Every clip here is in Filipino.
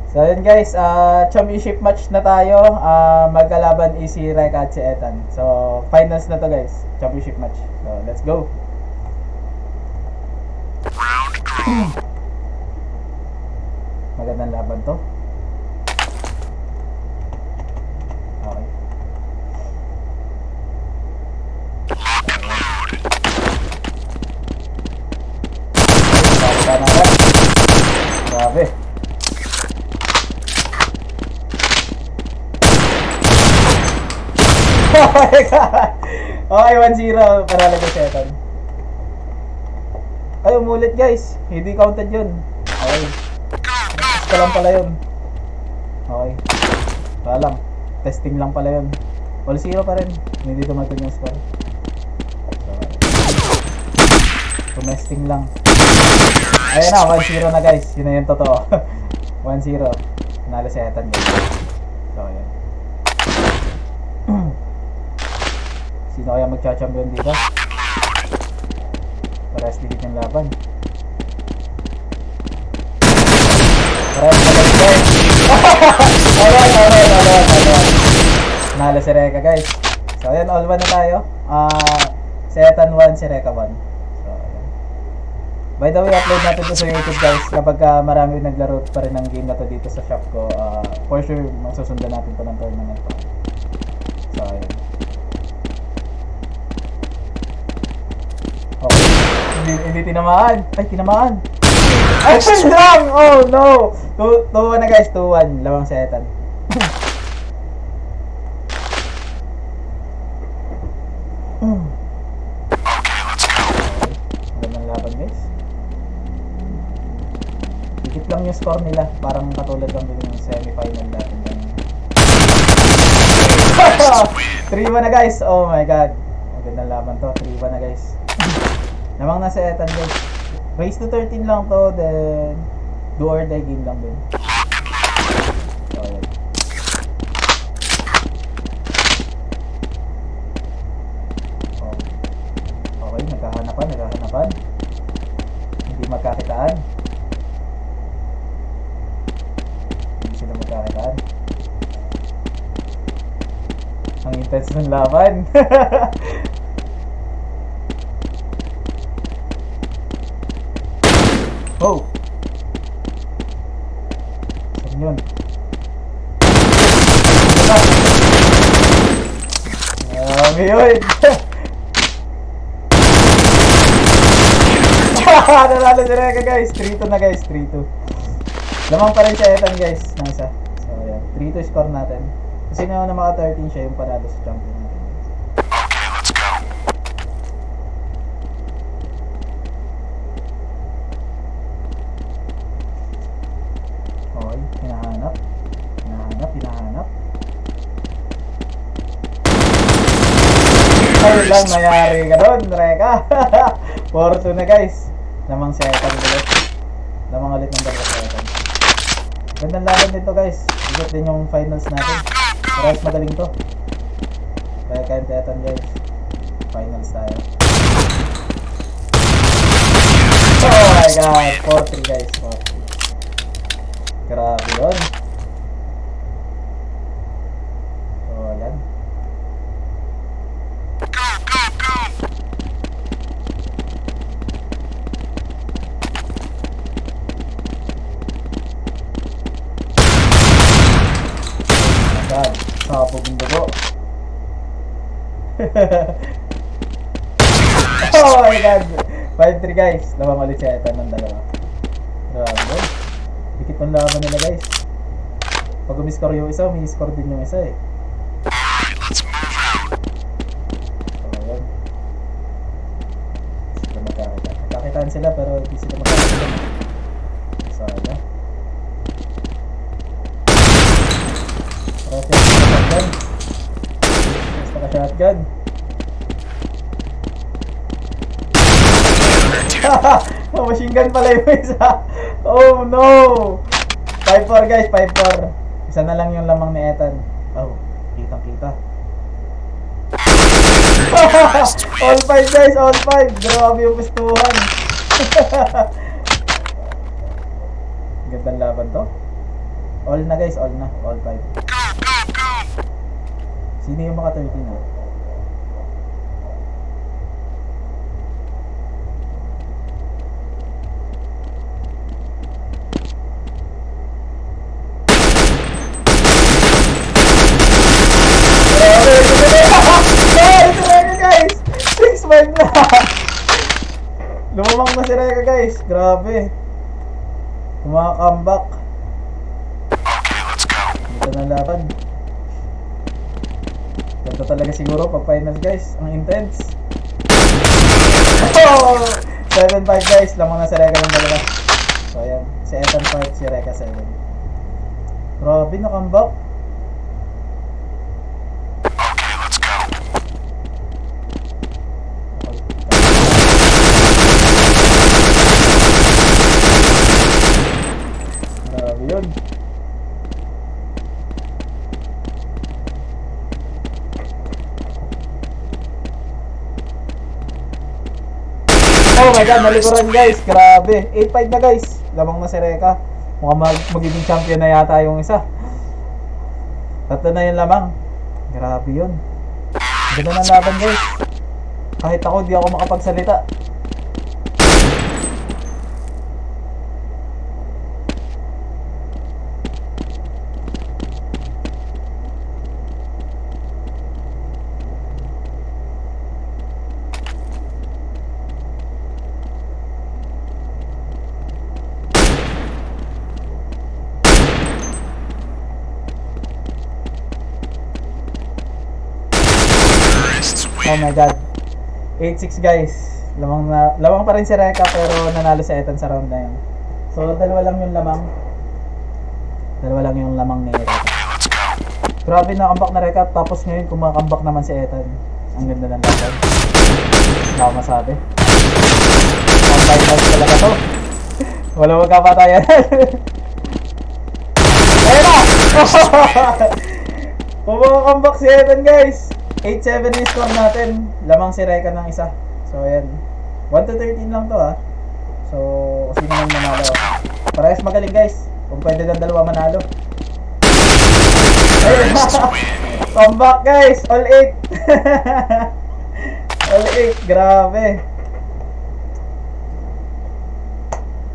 So yun guys, championship match na tayo. Magkalaban is si Reka at si Ethan. So finals na to guys, championship match. So let's go. Magandang laban to. Okay. Grabe. Oh my god! Okay, 1-0. Panalo ko si Ethan. Ay, umulit guys. Hindi counted yun. Okay. Test lang pala yun. Okay. Wala lang. Testing lang pala yun. 0 pa rin. Hindi tumatun yung score. So, testing lang. Ayun na, 1-0 na guys. Yun na yung totoo. 1-0. Panalo si Ethan guys. So, ayan. Sino kaya magcha-champion dito? Parehas digit yung laban. Parehas digit guys. Alright. Nalo si Reka guys. So ayan, all 1 na tayo. Si Ethan 1, si Reka 1. So ayan. By the way, upload natin to sa YouTube guys. Kapag marami naglaro pa rin ng game na to dito sa shop ko, for sure masusundan natin to ng tournament pa. So ayan. Okay. Hindi tinamaan. Ay, tinamaan. Ay, lang! Oh, no! 2-1 na guys, 2-1. Lawang si Ethan. Magandang laban guys. Dikit lang yung score nila. Parang katulad lang din yung semi-final natin. 3-1 na guys. Oh my god. Magandang laban to. 3-1 na guys. Namang nasa Ethan guys. Race to 13 lang to, then do or die game lang din. So, ayan. Okay, nagkahanapan. Hindi magkakitaan. Hindi sila magkakitaan. Ang intense ng laban. Oh! Saan yun? Yun! Nalala si Reka guys! 3-2 na guys, 3-2. Lamang pa rin siya Ethan guys. Nasa. So ayan, 3-2 score natin. Kasi na maka 13 siya yung panalo sa champion natin. Hinahanap. Ay lang, mayari ka doon, Reka. 4-2 na guys. Lamang si Ethan ulit. Lamang ulit ng dalawa si Ethan. Gandang laban dito guys. Igot din yung finals natin. Parehas magaling to. Reka and Ethan guys. Finals tayo. Oh my god, 4-3 guys. 4-3. Grabe yun. Sapog yung dugo. Oh my god. 5-3 guys. Lawang ulit si Ethan ng dalawa. Grabe. Dikit ng laban nila guys. Pag umiscore yung isa, may score din yung isa eh. So ayan. Sila magkakita. Magkakitaan sila pero hindi sila magkakita. So ayan. Basta ka shotgun. Machine gun pala yung isa. Oh no. 5-4 guys, 5-4. Isa na lang yung lamang ni Ethan. Oh, kitang kita. All 5 guys, all 5. Grabe yung pistuhan. Gandang laban to. All na guys, all na. All 5. Sino yung maka 13 na? Guys! 6-5 na! Lumamang na si Reka guys. Grabe. Kumakambak. Dito na laban. Ganda talaga siguro pag finals guys. Ang intense. Oh! 7-5 guys. Lamang na si Reka ng dalawa. So ayan. Si Ethan 5, si Reka 7. Grabe, nakambak. Yun. Oh my god, nalikuran guys. Grabe. 8-5 na guys. Lamang na si Reka. Mukhang magiging champion na yata yung isa. Tatlo na yung lamang. Grabe yun. Ganda ng laban guys. Kahit ako, di ako makapagsalita. Oh my god. 8-6 guys. Lamang pa rin si Reka pero nanalo si Ethan sa round na yun. So dalawa lang yung lamang. Dalawa lang yung lamang ni Reka. Grabe na comeback na Reka tapos ngayon kumakambak naman si Ethan. Ang ganda ng laban. Wala akong masabi. Ang finals talaga to. Wala magkapatayan. Ayun na! Kumakambak si Ethan guys. 8-7 yung score natin. Lamang si Reka ng isa. So ayan. 1-13 lang to ha. So sino nang manalo. Parehas magaling guys. Kung pwede lang dalawa manalo. Ayun. Comeback guys. All 8. All 8. Grabe.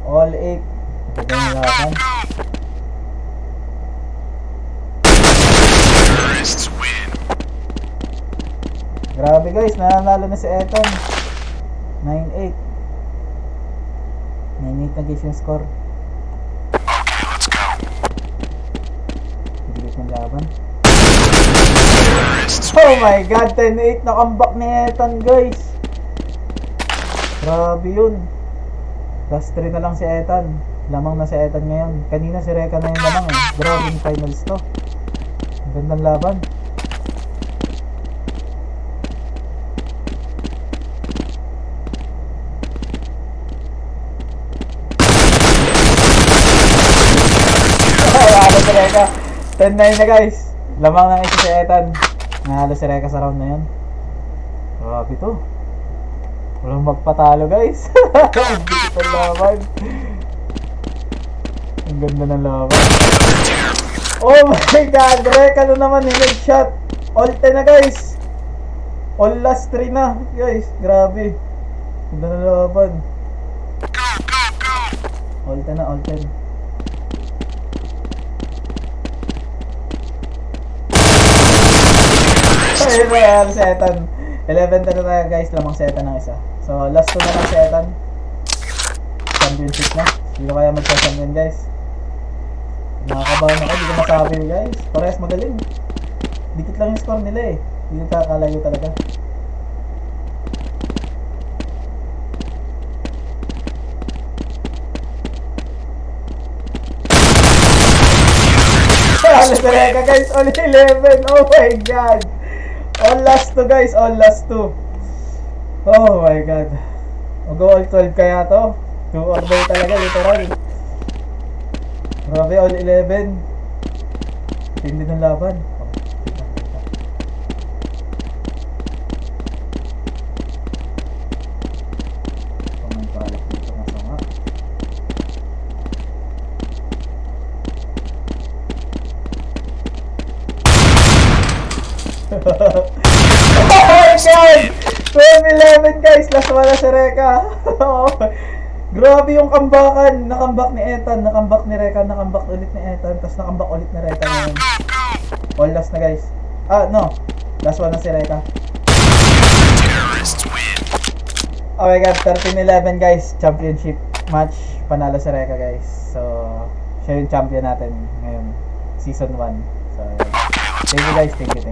All 8. Ganda yung laban. Grabe guys, nanalo na si Ethan. 9-8. 9-8 na guys yung score. Bilis ng laban. Oh my god, 10-8 na comeback ni Ethan guys. Grabe yun. Last 3 na lang si Ethan. Lamang na si Ethan ngayon. Kanina si Reka na yung lamang eh. Grabe yung finals to. Gandang laban. Si Reka. 10-9 na guys. Lamang ng isa si Ethan. Nahalo si Reka sa round na yun. Grabe to. Walang magpatalo guys. Ang dito ng laban. Ang ganda ng laban. Oh my god. Reka na naman yung nag-shot. All 10 na guys. All last 3 na guys. Grabe. Ganda ng laban. All 10 na, all 10. Ayun na si Ethan. 11 na tayo guys, lamang si Ethan ng isa. So last 2 na lang si Ethan. Championship na. Hindi na kaya magsa-champion guys. Nakakabahan ako, hindi ko masabi guys. Parehas magaling. Dikit lang yung score nila eh. Hindi kakalayo talaga. Alas na Reka guys, all 11. Oh my god. All last 2 guys, all last 2. Oh my god. Mag-all 12 kaya to. 2 or die talaga, literal. Grabe, all 11. Hindi ng laban. Oh my God! 12-11 guys, last one na si Reka. Grabe yung kambakan. Nakambak ni Ethan, nakambak ni Reka, nakambak ulit ni Ethan, tapos nakambak ulit ni Reka ngayon. All last na guys. No. Last one na si Reka. Oh my God, 13-11 guys. Championship match. Panalo si Reka guys. So, siya yung champion natin ngayon. Season 1. So, thank you guys. Thank you.